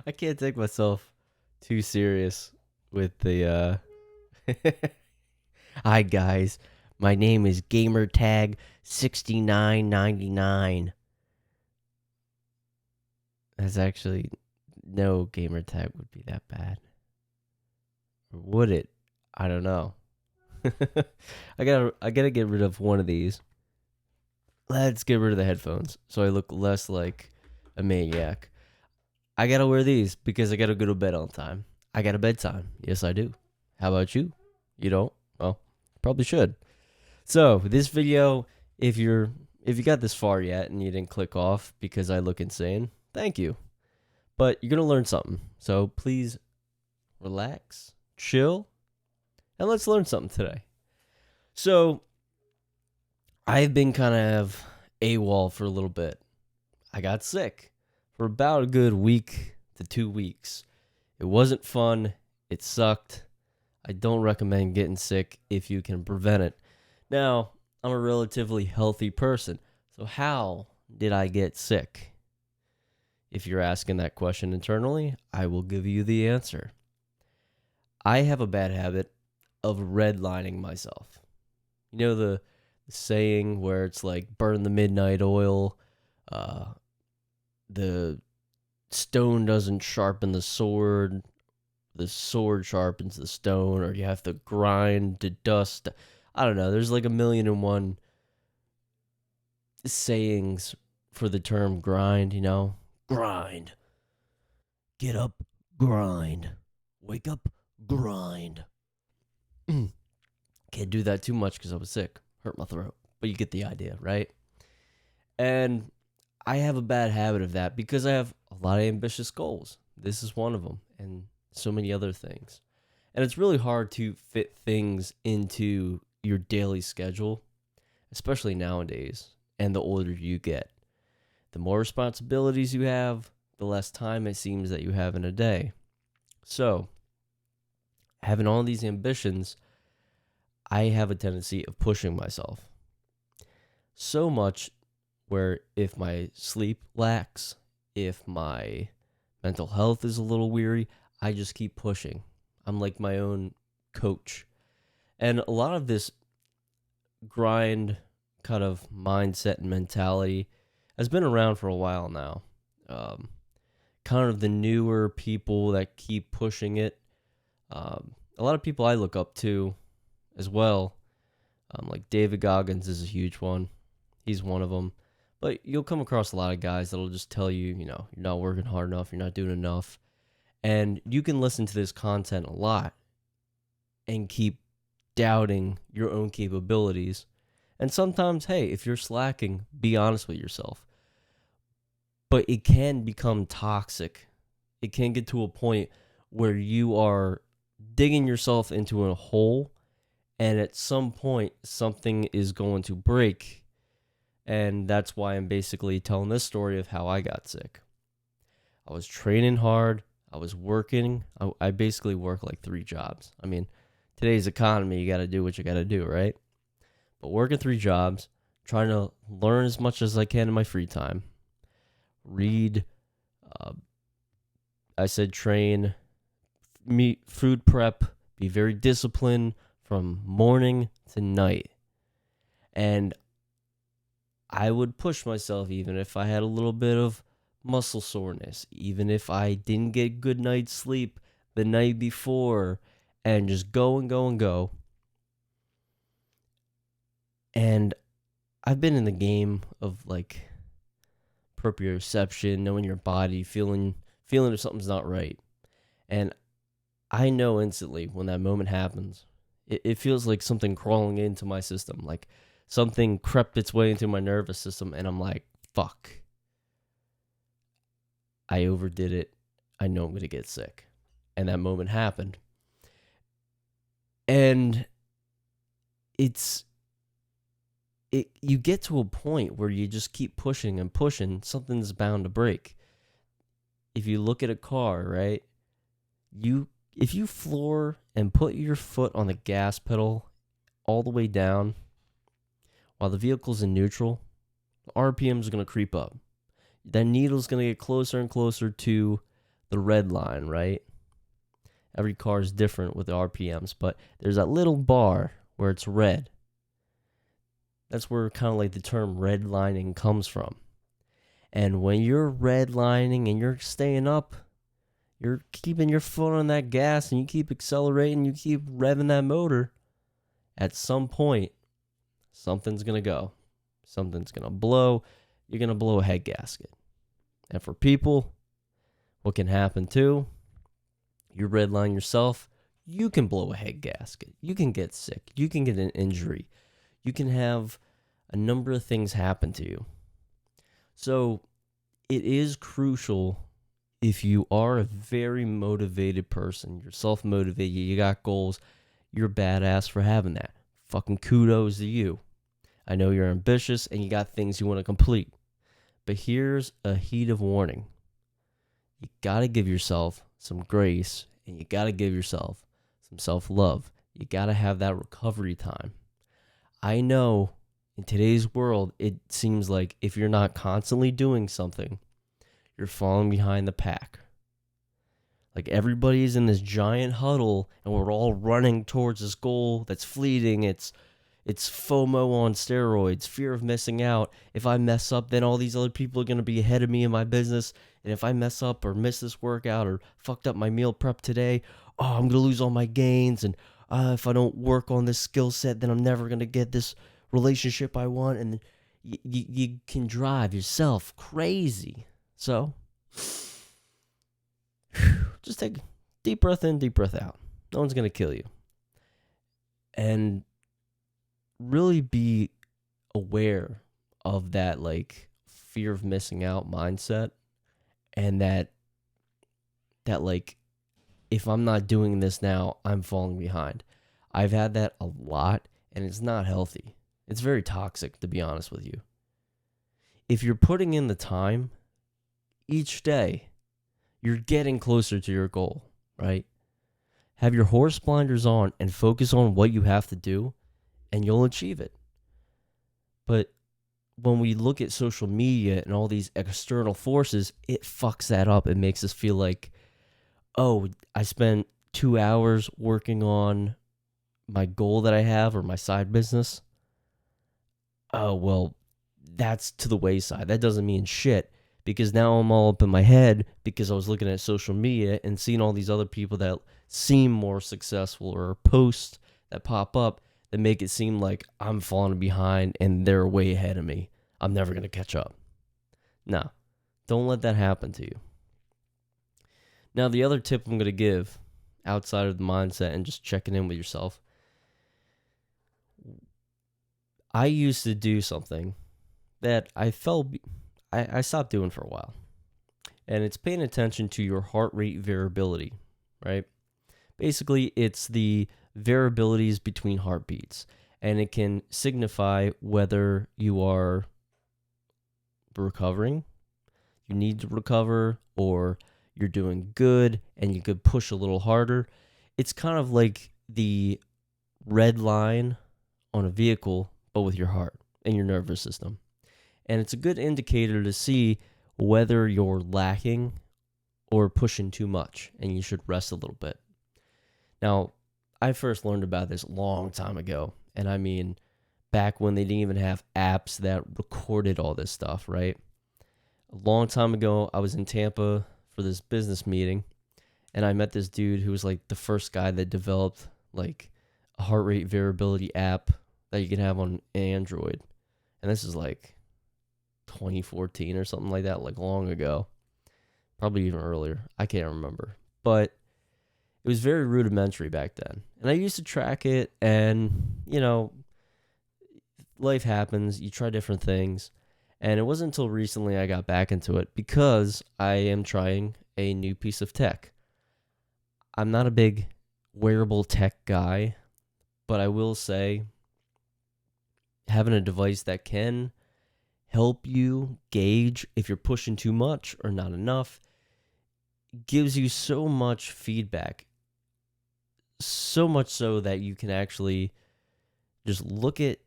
I can't take myself too serious with the Hi guys. My name is gamertag6999. That's actually no gamertag would be that bad. Or would it? I don't know. I gotta get rid of one of these. Let's get rid of the headphones so I look less like a maniac. I gotta wear these because I gotta go to bed on time. I got a bedtime. Yes, I do. How about you? You don't? Well, probably should. So this video, if you got this far yet and you didn't click off because I look insane, thank you. But you're gonna learn something. So please relax, chill, and let's learn something today. So I've been kind of AWOL for a little bit. I got sick for about a good week to 2 weeks. It wasn't fun. It sucked. I don't recommend getting sick if you can prevent it. Now, I'm a relatively healthy person. So how did I get sick? If you're asking that question internally, I will give you the answer. I have a bad habit of redlining myself. You know the saying where it's like burn the midnight oil, the stone doesn't sharpen the sword sharpens the stone, or you have to grind to dust. I don't know. There's like a million and one sayings for the term grind, you know? Grind. Get up, grind. Wake up, grind. Can't do that too much because I was sick. Hurt my throat. But you get the idea, right? And I have a bad habit of that because I have a lot of ambitious goals. This is one of them, and so many other things. And it's really hard to fit things into your daily schedule, especially nowadays, and the older you get. The more responsibilities you have, the less time it seems that you have in a day. So, having all these ambitions, I have a tendency of pushing myself. So much where if my sleep lacks, if my mental health is a little weary, I just keep pushing. I'm like my own coach. And a lot of this grind kind of mindset and mentality has been around for a while now. Kind of the newer people that keep pushing it. A lot of people I look up to as well. Like David Goggins is a huge one. He's one of them. But you'll come across a lot of guys that'll just tell you, you're not working hard enough, you're not doing enough. And you can listen to this content a lot and keep doubting your own capabilities. And sometimes, hey, if you're slacking, be honest with yourself. But it can become toxic. It can get to a point where you are digging yourself into a hole, and at some point, something is going to break. And that's why I'm basically telling this story of how I got sick. I was training hard. I was working. I basically work like 3 jobs. I mean, today's economy, you got to do what you got to do, right? But working 3 jobs, trying to learn as much as I can in my free time. Read, I said train, meet, food prep, be very disciplined from morning to night. And I would push myself even if I had a little bit of muscle soreness, even if I didn't get good night's sleep the night before, and just go and go and go. And I've been in the game of like proprioception, knowing your body, feeling if something's not right. And I know instantly when that moment happens, it feels like something crawling into my system, like something crept its way into my nervous system, and I'm like, fuck. I overdid it. I know I'm going to get sick. And that moment happened. And you get to a point where you just keep pushing and pushing, something's bound to break. If you look at a car, right? If you floor and put your foot on the gas pedal all the way down while the vehicle's in neutral, the RPM is going to creep up. That needle's going to get closer and closer to the red line, right? Every car is different with the RPMs, but there's that little bar where it's red. That's where kind of like the term redlining comes from. And when you're redlining and you're staying up, you're keeping your foot on that gas and you keep accelerating, you keep revving that motor, at some point, something's going to go. Something's going to blow. You're going to blow a head gasket. And for people, what can happen too, you redline yourself, you can blow a head gasket. You can get sick. You can get an injury. You can have a number of things happen to you. So it is crucial if you are a very motivated person, you're self-motivated, you got goals, you're badass for having that. Fucking kudos to you. I know you're ambitious and you got things you want to complete. But here's a heed of warning. You got to give yourself some grace and you got to give yourself some self-love. You got to have that recovery time. I know in today's world, it seems like if you're not constantly doing something, you're falling behind the pack. Like everybody's in this giant huddle and we're all running towards this goal that's fleeting. It's FOMO on steroids, fear of missing out. If I mess up, then all these other people are going to be ahead of me in my business. And if I mess up or miss this workout or fucked up my meal prep today, I'm going to lose all my gains. And if I don't work on this skill set, then I'm never going to get this relationship I want. And you can drive yourself crazy. So just take a deep breath in, deep breath out. No one's going to kill you. And really be aware of that like fear of missing out mindset, and that like if I'm not doing this now, I'm falling behind. I've had that a lot and it's not healthy. It's very toxic, to be honest with you. If you're putting in the time each day, you're getting closer to your goal, right? Have your horse blinders on and focus on what you have to do, and you'll achieve it. But when we look at social media and all these external forces, it fucks that up. It makes us feel like, oh, I spent 2 hours working on my goal that I have or my side business. Oh, well, that's to the wayside. That doesn't mean shit, because now I'm all up in my head because I was looking at social media and seeing all these other people that seem more successful or posts that pop up that make it seem like I'm falling behind and they're way ahead of me. I'm never going to catch up. No, don't let that happen to you. Now, the other tip I'm going to give outside of the mindset and just checking in with yourself, I used to do something that I stopped doing for a while. And it's paying attention to your heart rate variability, right? Basically, it's the variabilities between heartbeats, and it can signify whether you are recovering, you need to recover, or you're doing good and you could push a little harder. It's kind of like the red line on a vehicle, but with your heart and your nervous system. And it's a good indicator to see whether you're lacking or pushing too much, and you should rest a little bit. Now, I first learned about this a long time ago, and I mean back when they didn't even have apps that recorded all this stuff, right? A long time ago, I was in Tampa for this business meeting, and I met this dude who was like the first guy that developed like a heart rate variability app that you can have on Android. And this is like 2014 or something like that, like long ago. Probably even earlier. I can't remember. But it was very rudimentary back then. And I used to track it, and, you know, life happens. You try different things. And it wasn't until recently I got back into it because I am trying a new piece of tech. I'm not a big wearable tech guy, but I will say having a device that can help you gauge if you're pushing too much or not enough gives you so much feedback. So much so that you can actually just look at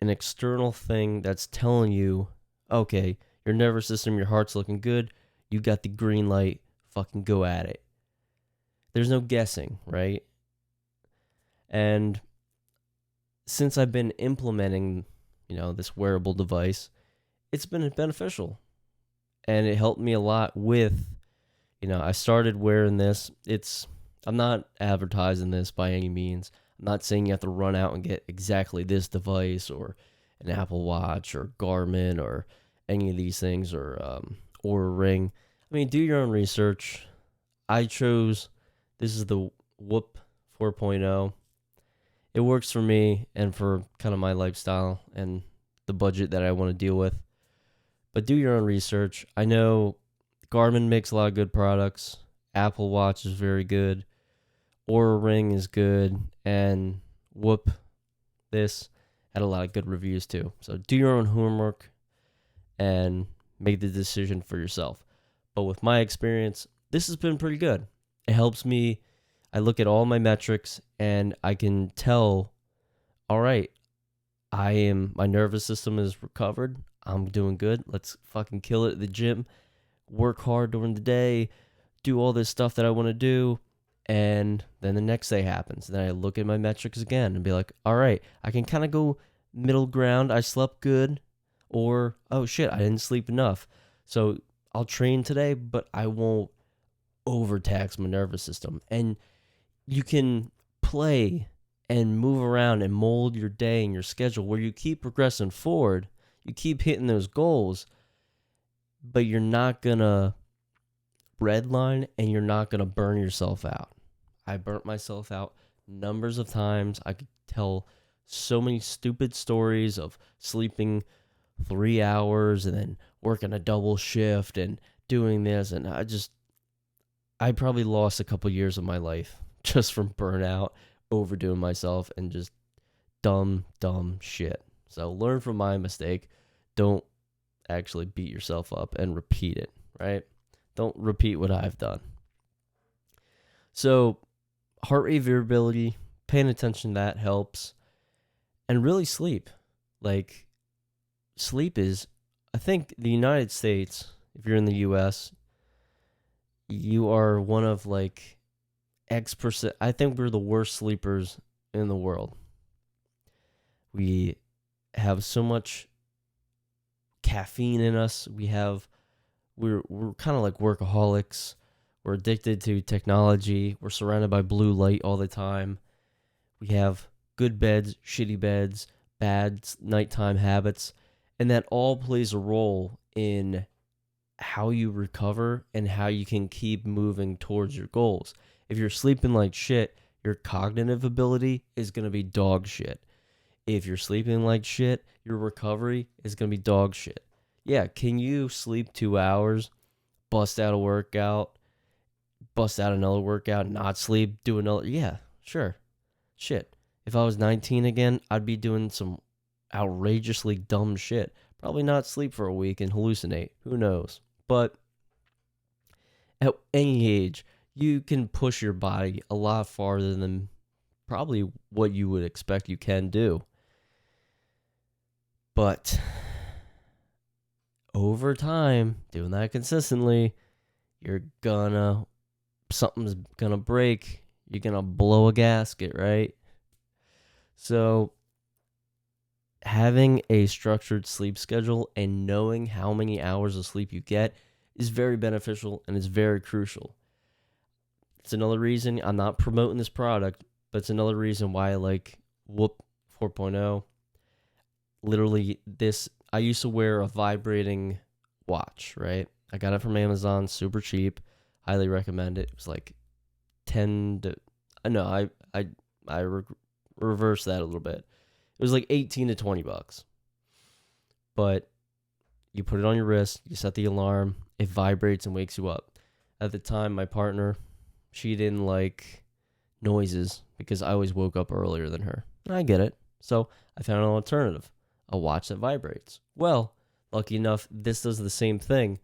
an external thing that's telling you, okay, your nervous system, your heart's looking good. You got the green light fucking go at it. There's no guessing, right? And since I've been implementing, this wearable device, it's been beneficial. And it helped me a lot with, I started wearing this. I'm not advertising this by any means. I'm not saying you have to run out and get exactly this device or an Apple Watch or Garmin or any of these things or a Ring. I mean, do your own research. This is the Whoop 4.0. It works for me and for kind of my lifestyle and the budget that I want to deal with. But do your own research. I know Garmin makes a lot of good products. Apple Watch is very good. Oura Ring is good. And Whoop, this, had a lot of good reviews too. So do your own homework and make the decision for yourself. But with my experience, this has been pretty good. It helps me. I look at all my metrics and I can tell, all right, my nervous system is recovered. I'm doing good. Let's fucking kill it at the gym. Work hard during the day. Do all this stuff that I want to do. And then the next day happens. Then I look at my metrics again and be like, all right, I can kind of go middle ground. I slept good. Or, oh shit, I didn't sleep enough. So I'll train today, but I won't overtax my nervous system. And you can play and move around and mold your day and your schedule where you keep progressing forward. You keep hitting those goals, but you're not going to redline and you're not going to burn yourself out. I burnt myself out numbers of times. I could tell so many stupid stories of sleeping 3 hours and then working a double shift and doing this. And I probably lost a couple years of my life just from burnout, overdoing myself, and just dumb shit. So learn from my mistake. Don't actually beat yourself up and repeat it, right? Don't repeat what I've done. So heart rate variability, paying attention to that helps. And really sleep. Like, sleep is, I think the United States, if you're in the US, you are one of like X%. I think we're the worst sleepers in the world. We have so much caffeine in us. We're kind of like workaholics. We're addicted to technology. We're surrounded by blue light all the time. We have good beds, shitty beds, bad nighttime habits, and that all plays a role in how you recover and how you can keep moving towards your goals. If you're sleeping like shit, your cognitive ability is going to be dog shit. If you're sleeping like shit, your recovery is going to be dog shit. Yeah, can you sleep 2 hours, bust out a workout, bust out another workout, not sleep, do another? Yeah, sure. Shit. If I was 19 again, I'd be doing some outrageously dumb shit. Probably not sleep for a week and hallucinate. Who knows? But at any age, you can push your body a lot farther than probably what you would expect you can do. But over time, doing that consistently, something's gonna break. You're gonna blow a gasket, right? So having a structured sleep schedule and knowing how many hours of sleep you get is very beneficial and it's very crucial. It's another reason I'm not promoting this product, but it's another reason why I like Whoop 4.0. Literally, I used to wear a vibrating watch, right? I got it from Amazon, super cheap. Highly recommend it. It was like 10 to, no, I reversed that a little bit. It was like 18 to 20 bucks. But you put it on your wrist, you set the alarm, it vibrates and wakes you up. At the time, my partner, she didn't like noises because I always woke up earlier than her. And I get it. So I found an alternative, a watch that vibrates. Well, lucky enough, this does the same thing,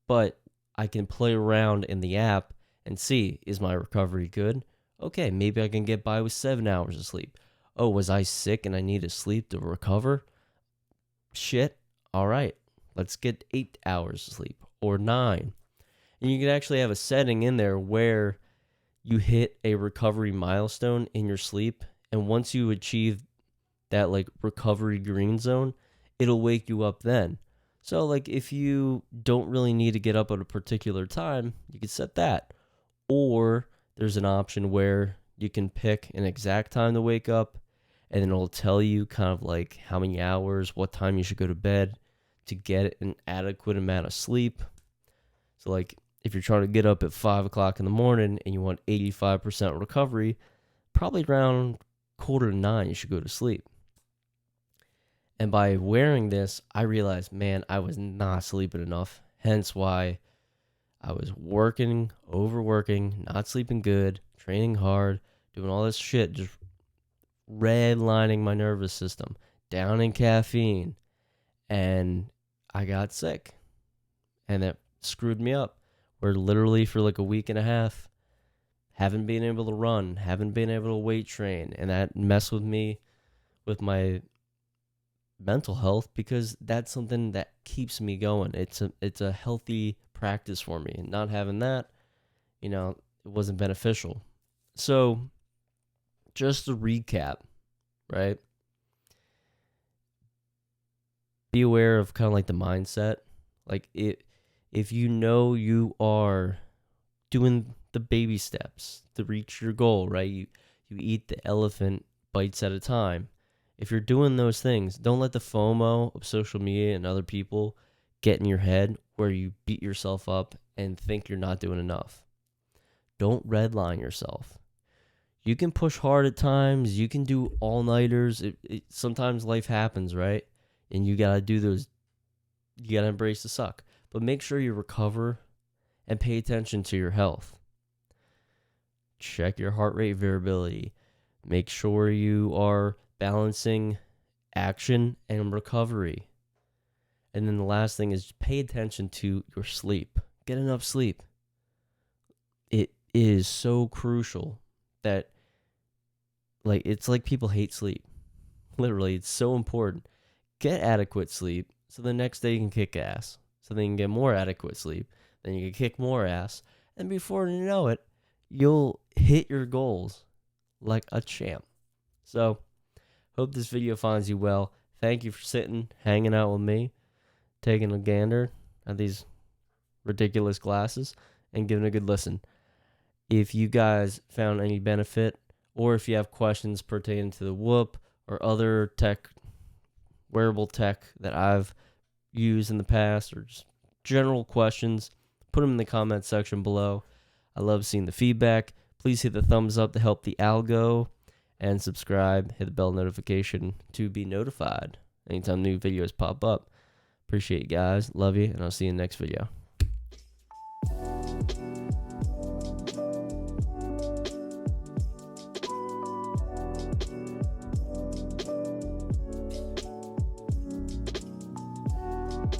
but I can play around in the app and see, is my recovery good? Okay, maybe I can get by with 7 hours of sleep. Oh, was I sick and I needed sleep to recover? Shit. All right, let's get 8 hours of sleep or 9. And you can actually have a setting in there where you hit a recovery milestone in your sleep. And once you achieve that like recovery green zone, it'll wake you up then. So like if you don't really need to get up at a particular time, you can set that. Or there's an option where you can pick an exact time to wake up, and then it'll tell you kind of like how many hours, what time you should go to bed to get an adequate amount of sleep. So like if you're trying to get up at 5 o'clock in the morning and you want 85% recovery, probably around 8:45 you should go to sleep. And by wearing this, I realized, man, I was not sleeping enough. Hence why I was working, overworking, not sleeping good, training hard, doing all this shit, just redlining my nervous system, down in caffeine. And I got sick. And that screwed me up. Where literally for like a week and a half, haven't been able to run, haven't been able to weight train. And that messed with me with my mental health, because that's something that keeps me going. It's a healthy practice for me, and not having that, it wasn't beneficial. So just to recap, right? Be aware of kind of like the mindset. Like if you are doing the baby steps to reach your goal, right? You eat the elephant bites at a time. If you're doing those things, don't let the FOMO of social media and other people get in your head where you beat yourself up and think you're not doing enough. Don't redline yourself. You can push hard at times. You can do all-nighters. Sometimes life happens, right? And you got to do those. You got to embrace the suck. But make sure you recover and pay attention to your health. Check your heart rate variability. Make sure you are balancing action and recovery. And then the last thing is pay attention to your sleep. Get enough sleep. It is so crucial that it's like people hate sleep. Literally, it's so important. Get adequate sleep so the next day you can kick ass. So then you can get more adequate sleep. Then you can kick more ass. And before you know it, you'll hit your goals like a champ. So, hope this video finds you well. Thank you for sitting, hanging out with me, taking a gander at these ridiculous glasses, and giving a good listen. If you guys found any benefit, or if you have questions pertaining to the Whoop or other wearable tech that I've used in the past, or just general questions, put them in the comment section below. I love seeing the feedback. Please hit the thumbs up to help the algo, and subscribe, hit the bell notification to be notified anytime new videos pop up. Appreciate you guys. Love you, and I'll see you in the next video.